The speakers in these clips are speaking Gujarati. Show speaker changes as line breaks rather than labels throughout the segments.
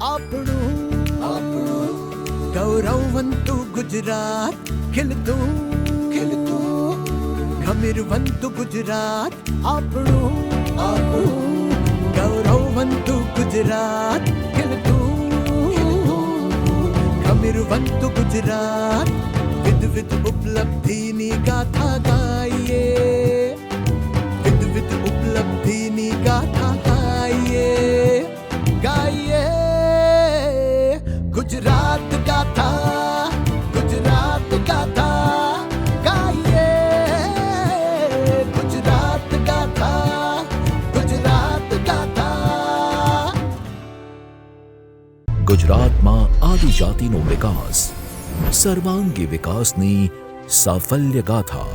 આપણું ગૌરવવંતું ગુજરાત, ખીલતું ગમીરવંતું ગુજરાત, આપણું ગૌરવવંતું ગુજરાત, ખીલતું ગમીરવંતું ગુજરાત, વિવિધ ઉપલબ્ધિની ગાથા ગાઈએ, વિવિધ ઉપલબ્ધિની ગાથા ગાઈએ, ગાઈએ ગુજરાત ગાથા, ગુજરાત ગાથા ગાઈએ, ગુજરાત ગાથા, ગુજરાત ગાથા.
ગુજરાતમાં આદિજાતિનો વિકાસ, સર્વાંગી વિકાસની સાફલ્ય ગાથા.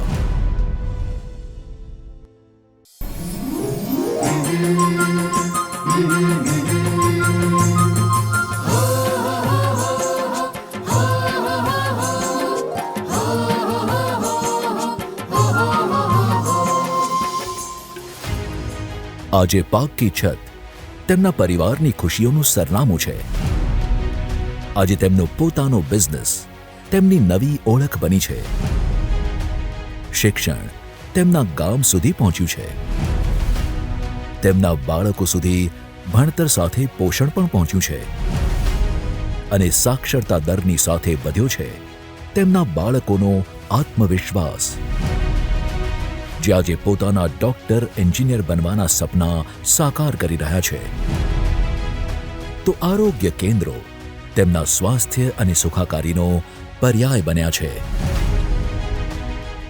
આજે પાક્કી છત તેમના પરિવારની ખુશીઓનું સરનામું છે. આજે તેમનો પોતાનો બિઝનેસ તેમની નવી ઓળખ બની છે. શિક્ષણ તેમના ગામ સુધી પહોંચ્યું છે. તેમના બાળકો સુધી ભણતર સાથે પોષણ પણ પહોંચ્યું છે. અને સાક્ષરતા દરની સાથે વધ્યો છે તેમના બાળકોનો આત્મવિશ્વાસ, જે આજે પોતાના ડોક્ટર, એન્જિનિયર બનવાના સપના સાકાર કરી રહ્યા છે. તો આરોગ્ય કેન્દ્રો તેમના સ્વાસ્થ્ય અને સુખાકારીનો પર્યાય બન્યા છે.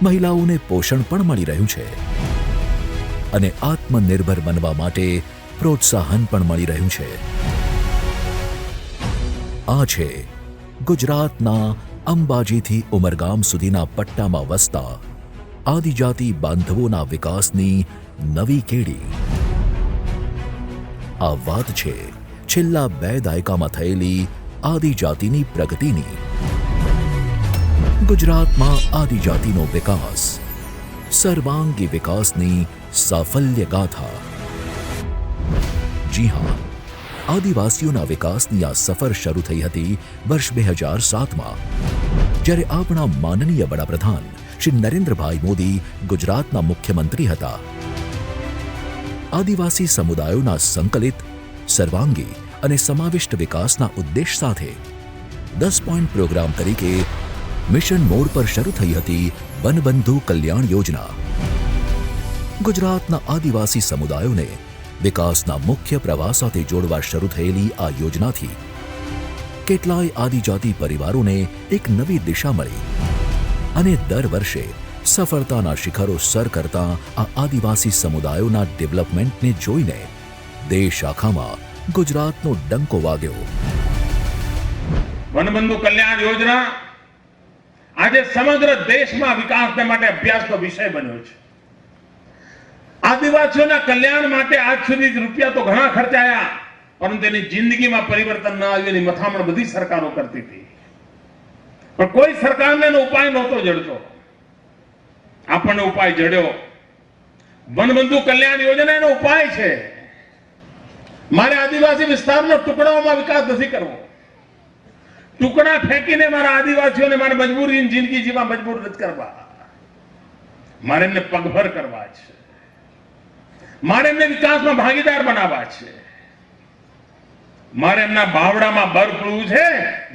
મહિલાઓને પોષણ પણ મળી રહ્યું છે અને આત્મનિર્ભર બનવા માટે પ્રોત્સાહન પણ મળી રહ્યું છે. આ છે ગુજરાતના અંબાજીથી ઉમરગામ સુધીના પટ્ટામાં વસતા આદિજાતિ બાંધવોના વિકાસની નવી કેડી. આ વાત છે છેલ્લા 2 દાયકામાં થયેલી આદિજાતિની પ્રગતિની. ગુજરાતમાં આદિજાતિનો વિકાસ, સર્વાંગી વિકાસની સાફલ્ય ગાથા. જી હા, આદિવાસીઓના વિકાસની આ સફર શરૂ થઈ હતી વર્ષ 2007માં, જ્યારે આપણા માનનીય વડાપ્રધાન શ્રી નરેન્દ્રભાઈ મોદી ગુજરાતના મુખ્યમંત્રી હતા. આદિવાસી સમુદાયોના સંકલિત, સર્વાંગી અને સમાવિષ્ટ વિકાસના ઉદ્દેશ સાથે 10 પોઈન્ટ પ્રોગ્રામ તરીકે મિશન મોડ પર શરૂ થઈ હતી વનબંધુ કલ્યાણ યોજના. ગુજરાતના આદિવાસી સમુદાયોને વિકાસના મુખ્ય પ્રવાહ સાથે જોડવા શરૂ થયેલી આ યોજનાથી કેટલાય આદિજાતિ પરિવારોને એક નવી દિશા મળી અને દર વર્ષે સફળતાના શિખરો સર કરતા આ આદિવાસી સમુદાયોના ડેવલપમેન્ટને જોઈને દેશ આખામાં ગુજરાતનો ડંકો વાગ્યો.
વનબંધુ કલ્યાણ યોજના આજે સમગ્ર દેશમાં વિકાસને માટે અભ્યાસનો વિષય બન્યો છે. આદિવાસીઓના કલ્યાણ માટે આજ સુધી રૂપિયા તો ઘણા ખર્ચાયા, પરંતુ એની જિંદગીમાં પરિવર્તન ન આવ્યું એની મથામણ બધી સરકારો કરતી હતી, પણ કોઈ સરકારને એનો ઉપાય નહોતો જડતો. આપણને ઉપાય જડ્યો. વનબંધુ કલ્યાણ યોજના એનો ઉપાય છે. મારે આદિવાસી વિસ્તારનો ટુકડાઓમાં વિકાસ નથી કરવો. ટુકડા ફેંકીને મારા આદિવાસીઓને મારે મજબૂરી જિંદગી જીવવા મજબૂર નથી કરવા. મારે એમને પગભર કરવા છે. મારે એમને વિકાસમાં ભાગીદાર બનાવવા છે. મારે એમના બાવડામાં બર પડવું છે,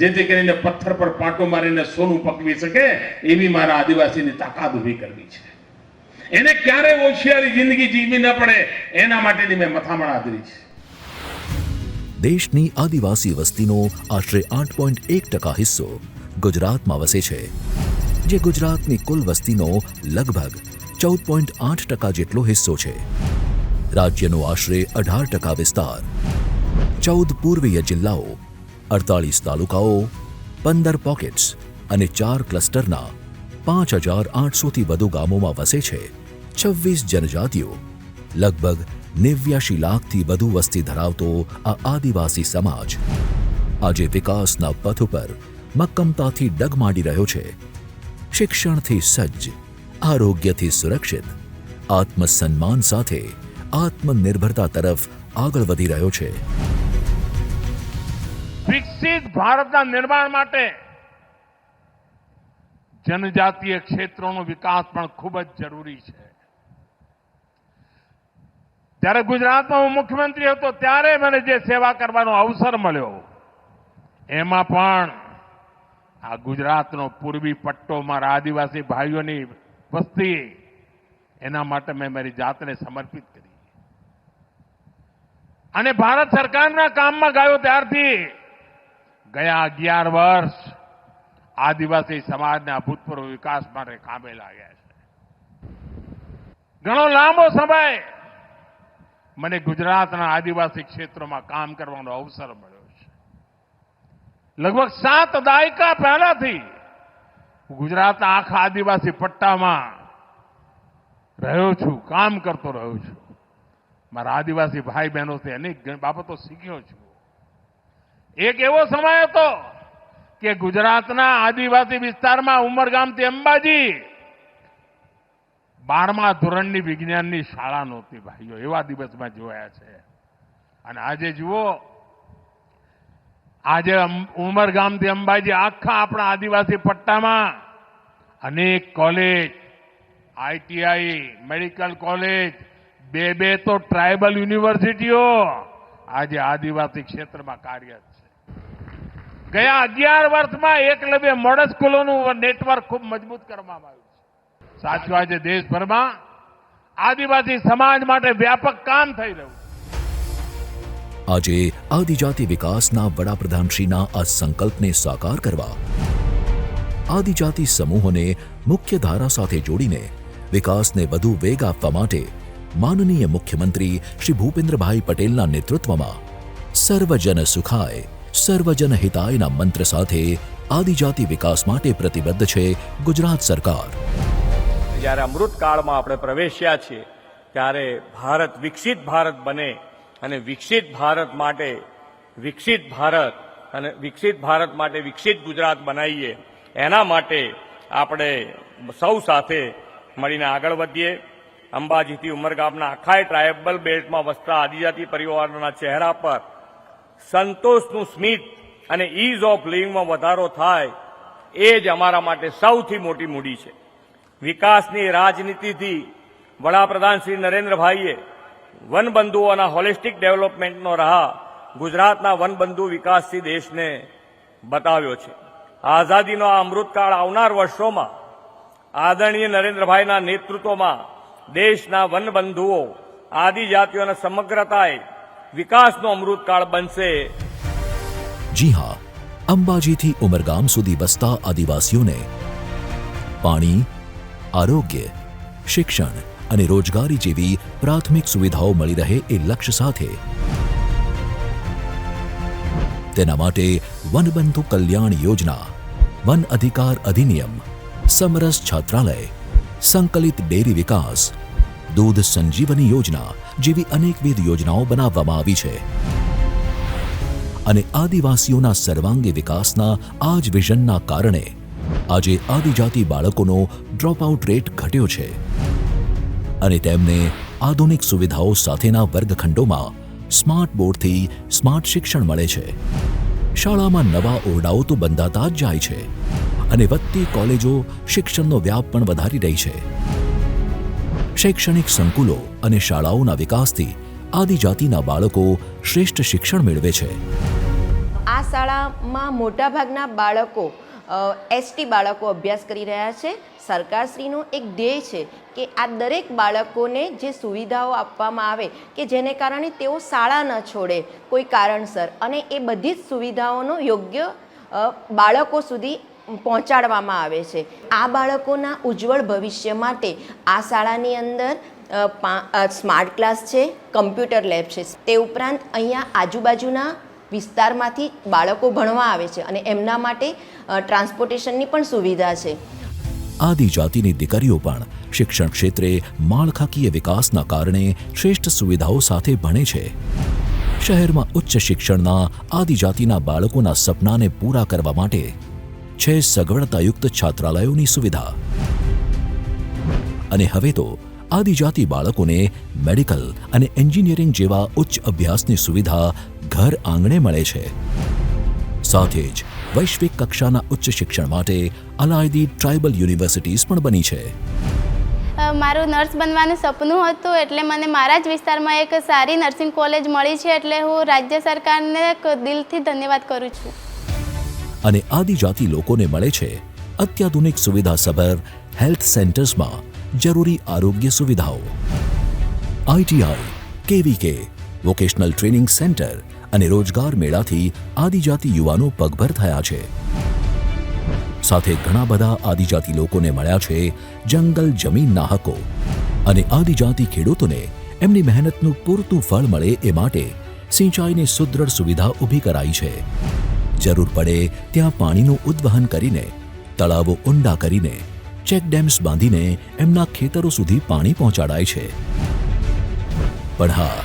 જેથી કરીને પથ્થર પર પાટો મારીને સોનું પકવી શકે એવી મારા આદિવાસીની તાકાત ઊભી કરવી છે. એને ક્યારે હોશિયારી જિંદગી જીવવી ન પડે એના માટેની મેં મથામણ આદરી છે.
દેશની આદિવાસી વસ્તીનો આશરે 8.1% હિસ્સો ગુજરાતમાં વસે છે, જે ગુજરાતની કુલ વસ્તીનો લગભગ 14.8% જેટલો હિસ્સો છે. રાજ્યનો આશરે 18% વિસ્તાર, 14 પૂર્વીય જિલ્લાઓ, 48 તાલુકાઓ, 15 પોકેટ્સ અને 4 ક્લસ્ટરના 5800થી વધુ ગામોમાં વસે છે 26 જનજાતિઓ. લગભગ 89 લાખથી વધુ વસ્તી ધરાવતો આ આદિવાસી સમાજ આજે વિકાસના પથ ઉપર મક્કમતાથી ડગમાંડી રહ્યો છે. શિક્ષણથી સજ્જ, આરોગ્યથી સુરક્ષિત, આત્મસન્માન સાથે આત્મનિર્ભરતા તરફ આગળ વધી રહ્યો છે.
વિકસિત ભારતના નિર્માણ માટે જનજાતીય ક્ષેત્રોનો વિકાસ પણ ખૂબ જ જરૂરી છે. જ્યારે ગુજરાતમાં હું મુખ્યમંત્રી હતો ત્યારે મને જે સેવા કરવાનો અવસર મળ્યો એમાં પણ આ ગુજરાતનો પૂર્વી પટ્ટો મારા આદિવાસી ભાઈઓની વસ્તી એના માટે મેં મારી જાતને સમર્પિત કરી અને ભારત સરકારના કામમાં ગયો ત્યારથી ગયા 11 વર્ષ આદિવાસી સમાજના અભૂતપૂર્વ વિકાસ માટે કામે લાગ્યા છે. ઘણો લાંબો સમય મને ગુજરાતના આદિવાસી ક્ષેત્રોમાં કામ કરવાનો અવસર મળ્યો છે. લગભગ 7 દાયકા પહેલાથી હું ગુજરાતના આખા આદિવાસી પટ્ટામાં રહ્યો છું, કામ કરતો રહ્યો છું. મારા આદિવાસી ભાઈ બહેનોથી અનેક બાબતો શીખ્યો છું. એક એવો સમય હતો કે ગુજરાતના આદિવાસી વિસ્તારમાં ઉમરગામથી અંબાજી 12મા ધોરણની વિજ્ઞાનની શાળા નહોતી ભાઈઓ, એવા દિવસમાં જોયા છે. અને આજે જુઓ, આજે ઉમરગામથી અંબાજી આખા આપણા આદિવાસી પટ્ટામાં અનેક કોલેજ, આઈટીઆઈ, મેડિકલ કોલેજ, 2 તો ટ્રાયબલ યુનિવર્સિટીઓ આજે આદિવાસી ક્ષેત્રમાં કાર્યરત છે. ગયા 11 વર્ષમાં એકલવ્ય મોડલ સ્કૂલોનું નેટવર્ક ખૂબ મજબૂત કરવામાં આવ્યું છે. સાચું આજે દેશભરમાં આદિવાસી સમાજ માટે વ્યાપક કામ થઈ રહ્યું છે.
આજે આદિજાતિ વિકાસના વડાપ્રધાનશ્રીના આ સંકલ્પને સાકાર કરવા આદિજાતિ સમૂહોને મુખ્ય ધારા સાથે જોડીને વિકાસને વધુ વેગ આપવા માટે માનનીય મુખ્યમંત્રી શ્રી ભૂપેન્દ્રભાઈ પટેલના નેતૃત્વમાં સર્વજન સુખાય સર્વજન હિતાયના મંત્ર સાથે આદિજાતિ વિકાસ માટે પ્રતિબદ્ધ છે ગુજરાત સરકાર.
જ્યારે અમૃતકાળમાં આપણે પ્રવેશ્યા છીએ ત્યારે ભારત વિકસિત ભારત બને અને વિકસિત ભારત માટે વિકસિત ગુજરાત બનાવીએ, એના માટે આપણે સૌ સાથે મળીને આગળ વધીએ. અંબાજીથી ઉમરગામના આખા ટ્રાયબલ બેલ્ટમાં વસતા આદિજાતિ પરિવારોના ચહેરા પર સંતોષનું સ્મિત અને ઇઝ ઓફ લિવિંગમાં વધારો થાય એ જ અમારા માટે સૌથી મોટી મૂડી છે. વિકાસની રાજનીતિથી વડાપ્રધાન શ્રી નરેન્દ્રભાઈએ વનબંધુઓના હોલિસ્ટિક ડેવલપમેન્ટનો રાહ ગુજરાતના વનબંધુ વિકાસથી દેશને બતાવ્યો છે. આઝાદીનો આ અમૃતકાળ આવનાર વર્ષોમાં આદરણીય નરેન્દ્રભાઈના નેતૃત્વમાં દેશના વનબંધુઓ આદિજાતિઓના સમગ્રતાએ વિકાસનો અમૃતકાળ બનશે.
જી હા, અંબાજીથી ઉમરગામ સુધી વસતા આદિવાસીઓને પાણી, આરોગ્ય, શિક્ષણ અને રોજગારી જેવી પ્રાથમિક સુવિધાઓ મળી રહે એ લક્ષ્ય સાથે તેના માટે વનબંધુ કલ્યાણ યોજના, વન અધિકાર અધિનિયમ, સમરસ છાત્રાલય, સંકલિત ડેરી વિકાસ, દૂધ સંજીવની યોજના જેવી અનેકવિધ યોજનાઓ બનાવવામાં આવી છે. અને આદિવાસીઓના સર્વાંગી વિકાસના આ જ વિઝનના કારણે આજે આદિજાતિ બાળકોનો ડ્રોપઆઉટ રેટ ઘટ્યો છે અને તેમને આધુનિક સુવિધાઓ સાથેના વર્ગખંડોમાં સ્માર્ટ બોર્ડથી સ્માર્ટ શિક્ષણ મળે છે. શાળામાં નવા ઓરડાઓ તો બંધાતા જ જાય છે અને વધતી કોલેજો શિક્ષણનો વ્યાપ પણ વધારી રહી છે. શૈક્ષણિક સંકુલો અને શાળાઓના વિકાસથી આદિજાતિના બાળકો શ્રેષ્ઠ શિક્ષણ મેળવે છે.
આ શાળામાં મોટાભાગના બાળકો એસટી બાળકો અભ્યાસ કરી રહ્યા છે. સરકારશ્રીનું એક ધ્યેય છે કે આ દરેક બાળકોને જે સુવિધાઓ આપવામાં આવે કે જેને કારણે તેઓ શાળા ન છોડે કોઈ કારણસર, અને એ બધી જ સુવિધાઓનો યોગ્ય બાળકો સુધી પહોંચાડવામાં આવે છે. આ બાળકોના ઉજ્જવળ ભવિષ્ય માટે આ શાળાની અંદર સ્માર્ટ ક્લાસ છે, કમ્પ્યુટર લેબ છે. તે ઉપરાંત અહીંયા આજુબાજુના વિસ્તારમાંથી બાળકો ભણવા આવે છે અને એમના માટે ટ્રાન્સપોર્ટેશનની પણ સુવિધા છે.
આદિજાતિની દીકરીઓ પણ શિક્ષણ ક્ષેત્રે માળખાકીય વિકાસના કારણે શ્રેષ્ઠ સુવિધાઓ સાથે ભણે છે. શહેરમાં ઉચ્ચ શિક્ષણના આદિજાતિના બાળકોના સપનાને પૂરા કરવા માટે છે સગવડતાયુક્ત છાત્રાલયોની સુવિધા. અને હવે તો આદિજાતિ બાળકોને મેડિકલ અને એન્જિનિયરિંગ જેવા ઉચ્ચ અભ્યાસની સુવિધા ઘર આંગણે મળે છે. સાથે જ વૈશ્વિક કક્ષાના ઉચ્ચ શિક્ષણ માટે અલાયદી ટ્રાઇબલ યુનિવર્સિટીઝ પણ બની છે.
મારું નર્સ બનવાનું સપનું હતું, એટલે મને મારા જ વિસ્તારમાં એક સારી નર્સિંગ કોલેજ મળી છે, એટલે હું રાજ્ય સરકારને દિલથી ધન્યવાદ કરું છું.
અને આદિજાતિ લોકોને મળે છે અત્યાધુનિક સુવિધાસભર હેલ્થ સેન્ટર્સમાં જરૂરી આરોગ્ય સુવિધાઓ. આઈટીઆઈ, કેવીકે, વોકેશનલ ટ્રેનિંગ સેન્ટર અને રોજગાર મેળાથી આદિજાતિ યુવાનો પગભર થયા છે. સાથે ઘણા બધા આદિજાતિ લોકોને મળ્યા છે જંગલ જમીનના હકો અને આદિજાતિ ખેડૂતોને એમની મહેનતનું પૂરતું ફળ મળે એ માટે સિંચાઈની સુદૃઢ સુવિધા ઊભી કરાઈ છે. જરૂર પડે ત્યાં પાણીનું ઉદ્વહન કરીને, તળાવો ઊંડા કરીને, ચેકડેમ્સ બાંધીને એમના ખેતરો સુધી પાણી પહોંચાડાય છે. પણ હા,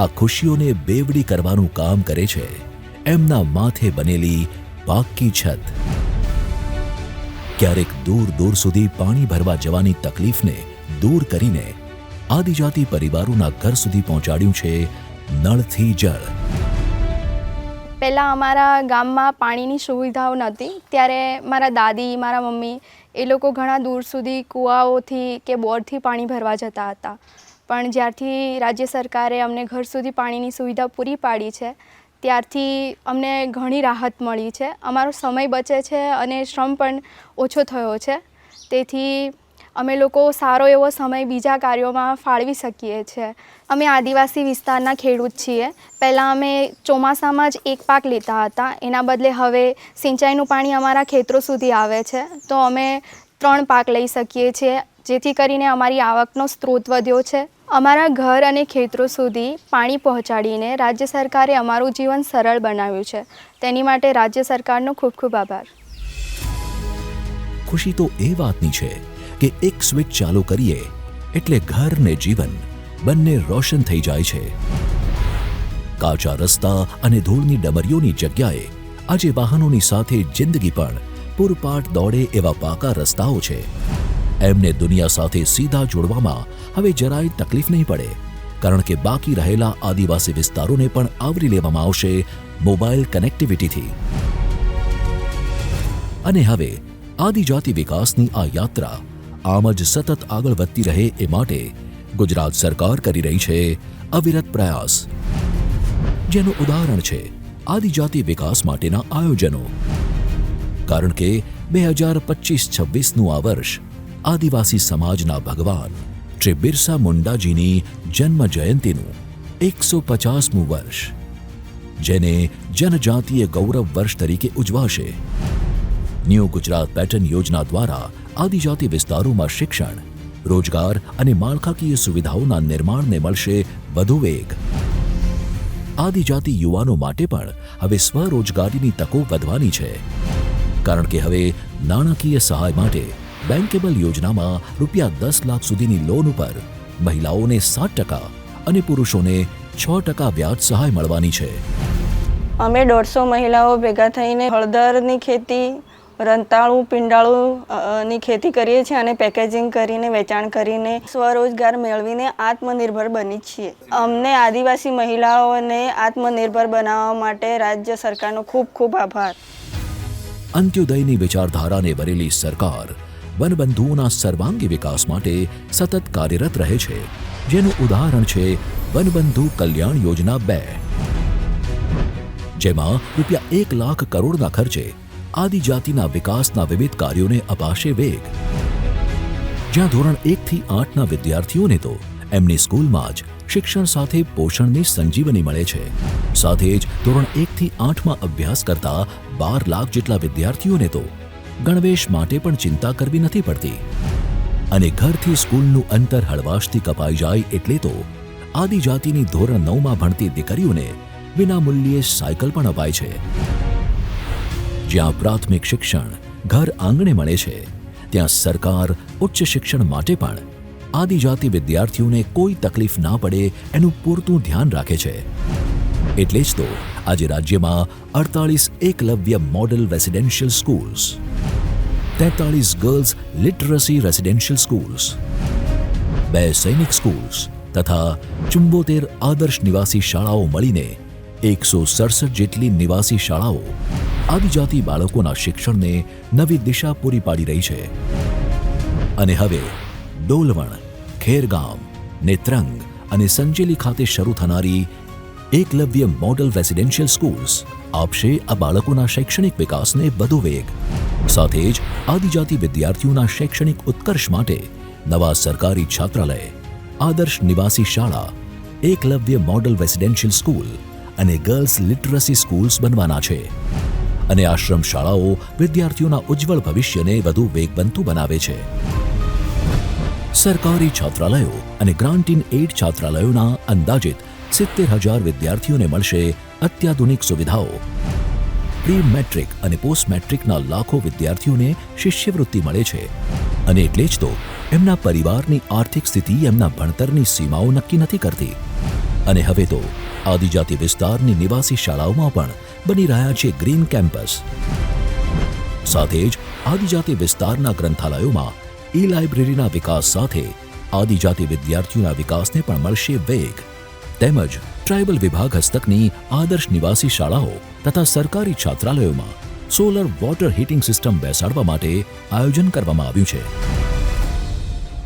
આ ખુશીઓને બેવડી કરવાનું કામ કરે છે એમના માથે બનેલી પાક્કી છત. ક્યારેક દૂર દૂર સુધી પાણી ભરવા જવાની તકલીફને દૂર કરીને આદિજાતિ પરિવારોના ઘર સુધી પહોંચાડ્યું છે નળથી જળ.
પહેલાં અમારા ગામમાં પાણીની સુવિધાઓ નહોતી, ત્યારે મારા દાદી, મારા મમ્મી એ લોકો ઘણા દૂર સુધી કૂવાઓથી કે બોરથી પાણી ભરવા જતા હતા. પણ જ્યારથી રાજ્ય સરકારે અમને ઘર સુધી પાણીની સુવિધા પૂરી પાડી છે, ત્યારથી અમને ઘણી રાહત મળી છે. અમારો સમય બચે છે અને શ્રમ પણ ઓછો થયો છે. તેથી અમે લોકો સારો એવો સમય બીજા કાર્યોમાં ફાળવી શકીએ છીએ. અમે આદિવાસી વિસ્તારના ખેડૂત છીએ. પહેલાં અમે ચોમાસામાં જ એક પાક લેતા હતા, એના બદલે હવે સિંચાઈનું પાણી અમારા ખેતરો સુધી આવે છે, તો અમે 3 પાક લઈ શકીએ છીએ, જેથી કરીને અમારી આવકનો સ્ત્રોત વધ્યો છે. અમારા ઘર અને ખેતરો સુધી પાણી પહોંચાડીને રાજ્ય સરકારે અમારું જીવન સરળ બનાવ્યું છે. તેની માટે રાજ્ય સરકારનો ખૂબ ખૂબ આભાર.
ખુશી તો એ વાતની છે કે એક સ્વિચ ચાલુ કરીએ એટલે ઘર ને જીવન બંને રોશન થઈ જાય છે. કાચા રસ્તા અને ધૂળની ડમરીઓની જગ્યાએ આજે વાહનોની સાથે જિંદગી પણ પૂરપાટ દોડે એવા પાકા રસ્તાઓ છે. એમને દુનિયા સાથે સીધા જોડવામાં હવે જરાય તકલીફ નહીં પડે, કારણ કે બાકી રહેલા આદિવાસી વિસ્તારોને પણ આવરી લેવામાં આવશે મોબાઈલ કનેક્ટિવિટીથી. અને હવે આદિજાતિ વિકાસની આ યાત્રા આમ જ સતત આગળ વધતી રહે એ માટે ગુજરાત સરકાર કરી રહી છે અવિરત પ્રયાસ, જેનું ઉદાહરણ છે આદિજાતિ વિકાસ માટેના આયોજનો. કારણ કે 2025-26નું આ વર્ષ આદિવાસી સમાજના ભગવાન શ્રી બિરસા મુંડાજીની જન્મ જયંતિનું 150મું વર્ષ, જેને જનજાતીય ગૌરવ વર્ષ તરીકે ઉજવાશે. ન્યૂ ગુજરાત પેટર્ન યોજના દ્વારા આદિજાતિ વિસ્તારોમાં શિક્ષણ, રોજગાર અને માળખાકીય સુવિધાઓના નિર્માણને મળશે વધુ વેગ. આદિજાતિ યુવાનો માટે પણ હવે સ્વરોજગારીની તકો વધવાની છે, કારણ કે હવે નાણાકીય સહાય માટે બેન્કેબલ યોજનામાં ₹10 લાખ સુધીની લોન ઉપર મહિલાઓને 7% અને પુરુષોને 6% વ્યાજ સહાય મળવાની છે.
અમે 150 મહિલાઓ ભેગા થઈને હળદરની ખેતી, રંતાળું, પીંડાળું ની ખેતી કરીએ છીએ અને પેકેજિંગ કરીને વેચાણ કરીને સ્વરોજગાર મેળવીને આત્મનિર્ભર બની છીએ. અમને આદિવાસી મહિલાઓને આત્મનિર્ભર બનાવવા માટે રાજ્ય સરકારનો ખૂબ ખૂબ આભાર.
અંત્યોદયની વિચારધારાને વરેલી સરકાર વનબંધુઓના સર્વાંગી વિકાસ માટે સતત કાર્યરત રહે છે, જેનું ઉદાહરણ છે વનબંધુ કલ્યાણ યોજના 2, જેમાં ₹1 લાખ કરોડના ખર્ચે આદિજાતિના વિકાસના વિવિધ કાર્યોને અપાશે વેગ. જ્યાં ધોરણ 1 થી 8ના વિદ્યાર્થીઓને તો એમની સ્કૂલમાં જ શિક્ષણ સાથે પોષણની સંજીવની મળે છે. સાથે જ ધોરણ 1 થી 8માં અભ્યાસ કરતા 12 લાખ જેટલા વિદ્યાર્થીઓને તો ગણવેશ માટે પણ ચિંતા કરવી નથી પડતી. અને ઘરથી સ્કૂલનું અંતર હળવાશથી કપાઈ જાય એટલે તો આદિજાતિની ધોરણ 9માં ભણતી દીકરીઓને વિનામૂલ્યે સાયકલ પણ અપાય છે. જ્યાં પ્રાથમિક શિક્ષણ ઘર આંગણે મળે છે, ત્યાં સરકાર ઉચ્ચ શિક્ષણ માટે પણ આદિજાતિ વિદ્યાર્થીઓને કોઈ તકલીફ ના પડે એનું પૂરતું ધ્યાન રાખે છે. એટલે જ તો આજે રાજ્યમાં 48 Eklavya model residential schools, 43 girls literacy residential schools, 2 સૈનિક સ્કૂલ્સ તથા 74 આદર્શ નિવાસી શાળાઓ મળીને 167 જેટલી નિવાસી શાળાઓ આદિજાતિ બાળકોના શિક્ષણને નવી દિશા પૂરી પાડી રહી છે. અને હવે ડોલવણ, ખેરગામ, નેત્રંગ અને સંજેલી ખાતે શરૂ થનારી એકલવ્ય મોડલ રેસિડેન્શિયલ સ્કૂલ્સ આપશે આ બાળકોના શૈક્ષણિક વિકાસને વધુ વેગ. સાથે જ આદિજાતિ વિદ્યાર્થીઓના શૈક્ષણિક ઉત્કર્ષ માટે નવા સરકારી છાત્રાલય, આદર્શ નિવાસી શાળા, એકલવ્ય મોડલ રેસિડેન્શિયલ સ્કૂલ અને ગર્લ્સ લિટરસી સ્કૂલ્સ બનવાના છે. અને આશ્રમ શાળાઓ વિદ્યાર્થીઓના ઉજ્જવળ ભવિષ્યને વધુ વેગવંતુ બનાવે છે. સરકારી છાત્રાલયો અને ગ્રાન્ટ ઇન એઇડ છાત્રાલયોના અંદાજિત 70,000 વિદ્યાર્થીઓને મળશે અત્યાધુનિક સુવિધાઓ. પ્રી મેટ્રિક અને પોસ્ટ મેટ્રિકના લાખો વિદ્યાર્થીઓને શિષ્યવૃત્તિ મળે છે. અને એટલે જ તો એમના પરિવારની આર્થિક સ્થિતિ એમના ભણતરની સીમાઓ નક્કી નથી કરતી. અને હવે તો આદિજાતિ વિસ્તારની નિવાસી શાળાઓમાં પણ બની રહ્યા છે ગ્રીન કેમ્પસ. સાથે જ આદિજાતિ વિસ્તારના ગ્રંથાલયોમાં ઈ-લાઇબ્રેરીના વિકાસ સાથે આદિજાતિ વિદ્યાર્થીઓના વિકાસને પણ મળશે વેગ. તેમજ ટ્રાઇબલ વિભાગ હસ્તકની આદર્શ નિવાસી શાળાઓ તથા સરકારી છાત્રાલયોમાં સોલર વોટર હીટિંગ સિસ્ટમ બેસાડવા માટે આયોજન કરવામાં આવ્યું છે.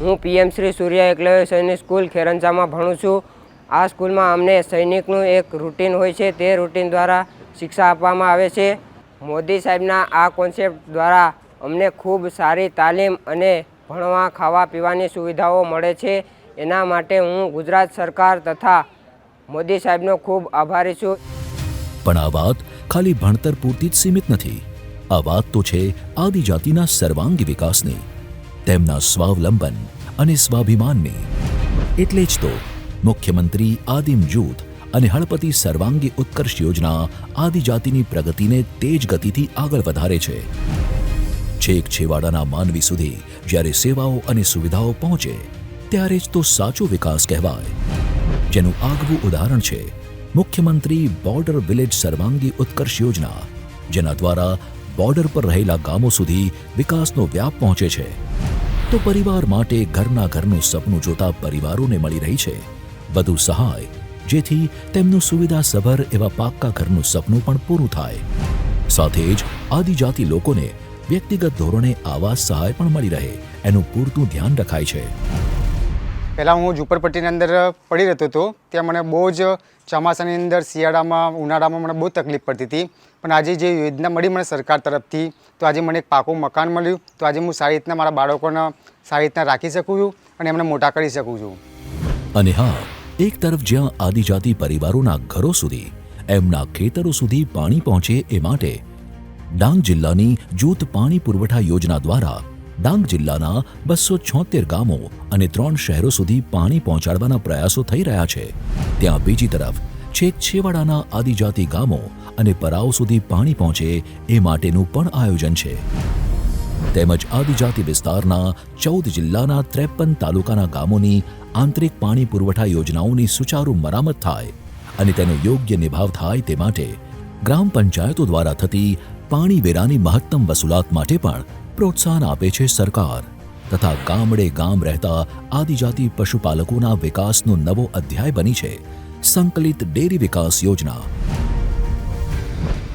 હું PM શ્રી સૂર્ય એકલવ્ય સૈનિક સ્કૂલ ખેરંચામાં ભણું છું. આ સ્કૂલમાં અમને સૈનિકનું એક રૂટીન હોય છે, તે રૂટીન દ્વારા શિક્ષા આપવામાં આવે છે. મોદી સાહેબના આ કોન્સેપ્ટ દ્વારા અમને ખૂબ સારી તાલીમ અને ભણવા ખાવા પીવાની સુવિધાઓ મળે છે. એના માટે હું ગુજરાત સરકાર તથા મોદી સાહેબનો ખૂબ આભારી છું.
પણ આ વાત ખાલી ભણતર પૂરતી જ સીમિત નથી. આ વાત તો છે આદિજાતિના સર્વાંગી વિકાસની, તેમના સ્વાવલંબન અને સ્વાભિમાનની. એટલે જ તો મુખ્યમંત્રી આદિમ જૂથ અને હળપતિ સર્વાંગી ઉત્કર્ષ યોજના આદિજાતિની પ્રગતિને તેજ ગતિથી આગળ વધારે છે. છેક છેવાડાના માનવી સુધી જ્યારે સેવાઓ અને સુવિધાઓ પહોંચે ત્યારે જ તો સાચો વિકાસ કહેવાય. જેનું આગવું ઉદાહરણ છે મુખ્યમંત્રી બોર્ડર વિલેજ સર્વાંગી ઉત્કર્ષ યોજના, જેના દ્વારા બોર્ડર પર રહેલા ગામો સુધી વિકાસનો વ્યાપ પહોંચે છે. તો પરિવાર માટે ઘરના ઘરનું સપનું જોતા પરિવારોને મળી રહી છે વધુ સહાય, જેથી તેમનું સુવિધાસભર એવા પાક્કા ઘરનું સપનું પણ પૂરું થાય. સાથે જ આદિજાતિ લોકોને વ્યક્તિગત ધોરણે આવાસ સહાય પણ મળી રહે એનું પૂરતું ધ્યાન રખાય છે.
પહેલાં હું ઝૂંપડપટ્ટીની અંદર પડી રહેતો હતો. ત્યાં મને બહુ જ ચોમાસાની અંદર, શિયાળામાં, ઉનાળામાં મને બહુ તકલીફ પડતી હતી. પણ આજે જે યોજના મળી મને સરકાર તરફથી, તો આજે મને એક પાકું મકાન મળ્યું. તો આજે હું સારી રીતના મારા બાળકોને સારી રીતના રાખી શકું છું અને એમને મોટા કરી શકું છું.
અને હા, એક તરફ જ્યાં આદિજાતિ પરિવારોના ઘરો સુધી, એમના ખેતરો સુધી પાણી પહોંચે એ માટે ડાંગ જિલ્લાની જૂથ પાણી પુરવઠા યોજના દ્વારા ડાંગ જિલ્લાના 276 ગામો અને 3 શહેરો સુધી પાણી પહોંચાડવાના પ્રયાસો થઈ રહ્યા છે, ત્યાં બીજી તરફ છેક છેવાડાના આદિજાતિ ગામો અને પરાઓ સુધી પાણી પહોંચે એ માટેનું પણ આયોજન છે. તેમજ આદિજાતિ વિસ્તારના 14 જિલ્લાના 53 તાલુકાના ગામોની આંતરિક પાણી પુરવઠા યોજનાઓની સુચારુ મરામત થાય અને તેનો યોગ્ય નિભાવ થાય તે માટે ગ્રામ પંચાયતો દ્વારા થતી પાણી વેરાની મહત્તમ વસૂલાત માટે પણ પ્રોત્સાહન આપે છે સરકાર. તથા ગામડે ગામ રહેતા આદિજાતિ પશુપાલકોના વિકાસનો નવો અધ્યાય બની છે સંકલિત ડેરી વિકાસ યોજના.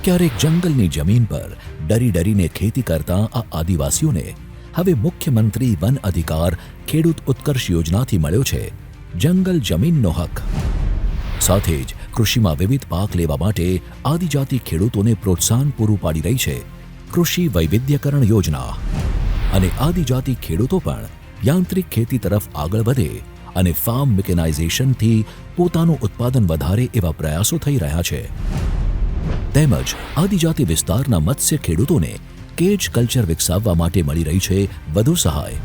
ક્યારેક જંગલની જમીન પર ડરી ડરીને ખેતી કરતા આ આદિવાસીઓને હવે મુખ્યમંત્રી વન અધિકાર ખેડૂત ઉત્કર્ષ યોજનાથી મળ્યો છે જંગલ જમીનનો હક. સાથે જ કૃષિમાં વિવિધ પાક લેવા માટે આદિજાતિ ખેડૂતોને પ્રોત્સાહન પૂરું પાડી રહી છે કૃષિ વૈવિધ્યકરણ યોજના. અને આદિજાતિ ખેડૂતો પણ યાંત્રિક ખેતી તરફ આગળ વધે અને ફાર્મ મિકેનાઇઝેશનથી પોતાનું ઉત્પાદન વધારે એવા પ્રયાસો થઈ રહ્યા છે. તેમજ આદિજાતિ વિસ્તારના મત્સ્ય ખેડૂતોને કેજ કલ્ચર વિકસાવવા માટે મળી રહી છે વધુ સહાય.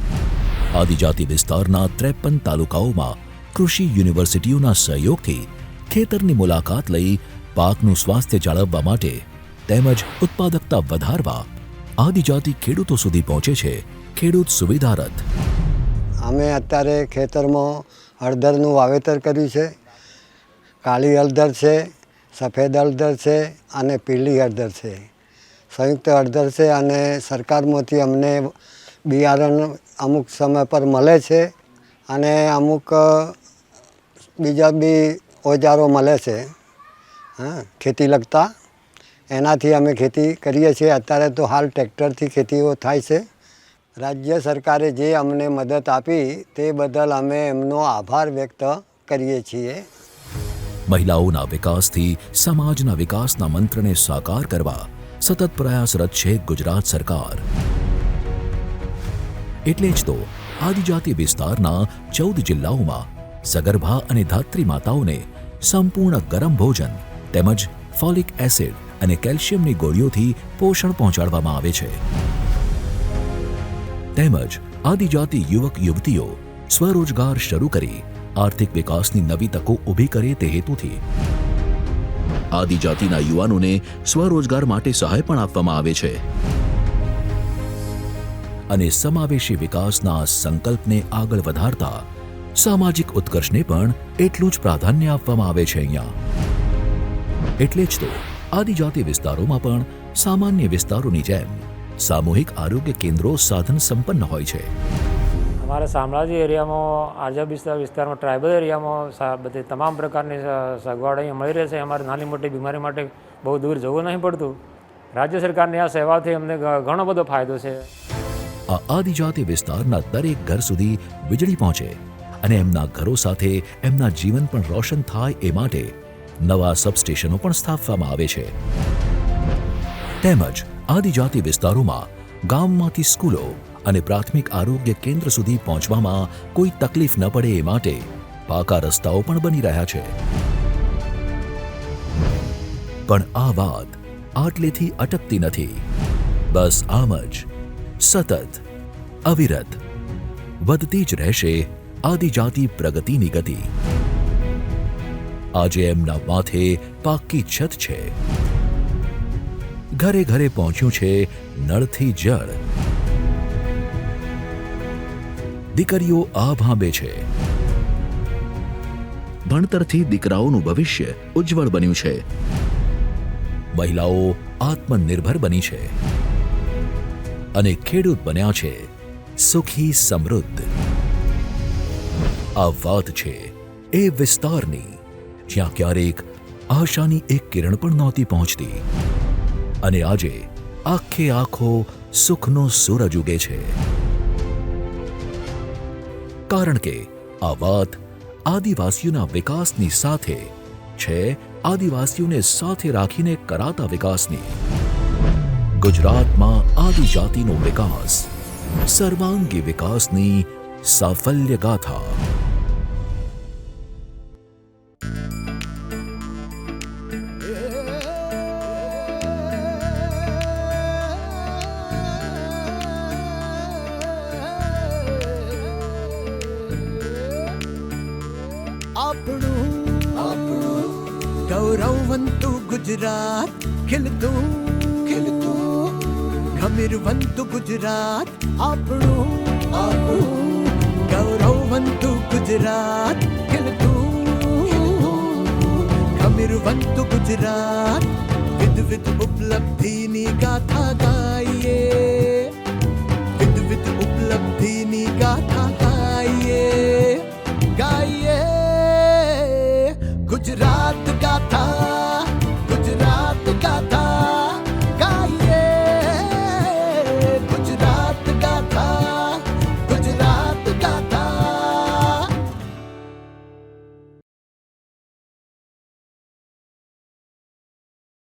આદિજાતિ વિસ્તારના 53 તાલુકાઓમાં કૃષિ યુનિવર્સિટીઓના સહયોગથી ખેતરની મુલાકાત લઈ પાકનું સ્વાસ્થ્ય જાળવવા માટે તેમજ ઉત્પાદકતા વધારવા આદિજાતિ ખેડૂતો સુધી પહોંચે છે ખેડૂત સુવિધા રથ.
અમે અત્યારે ખેતરમાં હળદરનું વાવેતર કર્યું છે. કાળી હળદર છે, સફેદ હળદર છે અને પીળી હળદર છે. સંયુક્ત હળદર છે અને સરકારમાંથી અમને બિયારણ અમુક સમય પર મળે છે અને અમુક બીજા બી ઓજારો મળે છે. હા ખેતી લગતા એનાથી અમે ખેતી કરીએ છીએ. અત્યારે તો હાલ ટ્રેક્ટરથી ખેતીઓ થાય છે. રાજ્ય સરકારે જે અમને મદદ આપી તે બદલ અમે એમનો આભાર વ્યક્ત કરીએ છીએ.
મહિલાઓના વિકાસથી સમાજના વિકાસના મંત્રને સાકાર કરવા સતત પ્રયાસરત છે ગુજરાત સરકાર. એટલે જ તો આદિજાતિ વિસ્તારના 14 જિલ્લાઓમાં સગર્ભા અને ધાત્રી માતાઓને સંપૂર્ણ ગરમ ભોજન તેમજ ફોલિક એસિડ અને કેલ્શિયમની ગોળીઓથી પોષણ પહોંચાડવામાં આવે છે. તેમજ આદિજાતિ યુવક યુવતીઓ સ્વરોજગાર શરૂ કરી આર્થિક વિકાસની નવી તકો ઊભી કરે તે હેતુથી આદિજાતિના યુવાનોને સ્વરોજગાર માટે સહાય પણ આપવામાં આવે છે. અને સમાવેશી વિકાસના સંકલ્પને આગળ વધારતા સામાજિક ઉત્કર્ષને પણ એટલું જ પ્રાધાન્ય આપવામાં આવે છે અહીંયા. એટલે જ તો આદિજાતિ વિસ્તારોમાં પણ સામાન્ય વિસ્તારોની જેમ સામૂહિક આરોગ્ય કેન્દ્રો સાધન સંપન્ન હોય છે.
हमारे शामलाजी एरिया में आजा विस्तार में ट्राइबल एरिया में बધી તમામ પ્રકારની સગવડ અહીંયા મળી રહે છે. અમારે નાની મોટી બીમારી માટે બહુ દૂર જવું નહીં પડતું. રાજ્ય સરકારની આ સેવાથી અમને ઘણો બધો ફાયદો છે.
આ આદિજાતિ વિસ્તારના દરેક ઘર સુધી વીજળી પહોંચે અને એમના ઘરો સાથે એમના જીવન પણ રોશન થાય એ માટે નવા સબસ્ટેશનો પણ સ્થાપવામાં આવે છે. તેમજ આદિજાતિ વિસ્તારોમાં ગામમાંથી સ્કૂલો અને પ્રાથમિક આરોગ્ય કેન્દ્ર સુધી પહોંચવામાં કોઈ તકલીફ ન પડે એ માટે પાકા રસ્તાઓ પણ બની રહ્યા છે. પણ આ વાત આટલેથી અટકતી નથી. બસ આમ જ સતત અવિરત વધતી જ રહેશે આદિજાતિ પ્રગતિની ગતિ. આજે એમના માથે પાકી છત છે. ઘરે ઘરે પહોંચ્યું છે નળથી જળ. દીકરીઓ આ ભાંબે છે. ભણતરથી દીકરાઓનું ભવિષ્ય ઉજ્જવળ બન્યું છે. મહિલાઓ આત્મનિર્ભર બની છે અને ખેડૂત બન્યા છે સુખી સમૃદ્ધ. આ વાત છે એ વિસ્તારની જ્યાં ક્યારેક આશાની એક કિરણ પણ નહોતી પહોંચતી અને આજે આખે આખો સુખનો સૂરજ ઉગે છે. કારણ કે આ વાત આદિવાસીઓના વિકાસની સાથે છે આદિવાસીઓને સાથે રાખીને કરાતા વિકાસની. ગુજરાતમાં આદિજાતિનો વિકાસ સર્વાંગી વિકાસની સાફલ્ય ગાથા.
આપણું ગૌરવવંતું ગુજરાત ખીલતું ગમીરવંતું ગુજરાત આપણું ગૌરવવંતું ગુજરાત ખીલતું ગમીરવંતું ગુજરાત વિવિધ ઉપલબ્ધિની ગાથા ગાઈએ વિવિધ ઉપલબ્ધિની ગાથા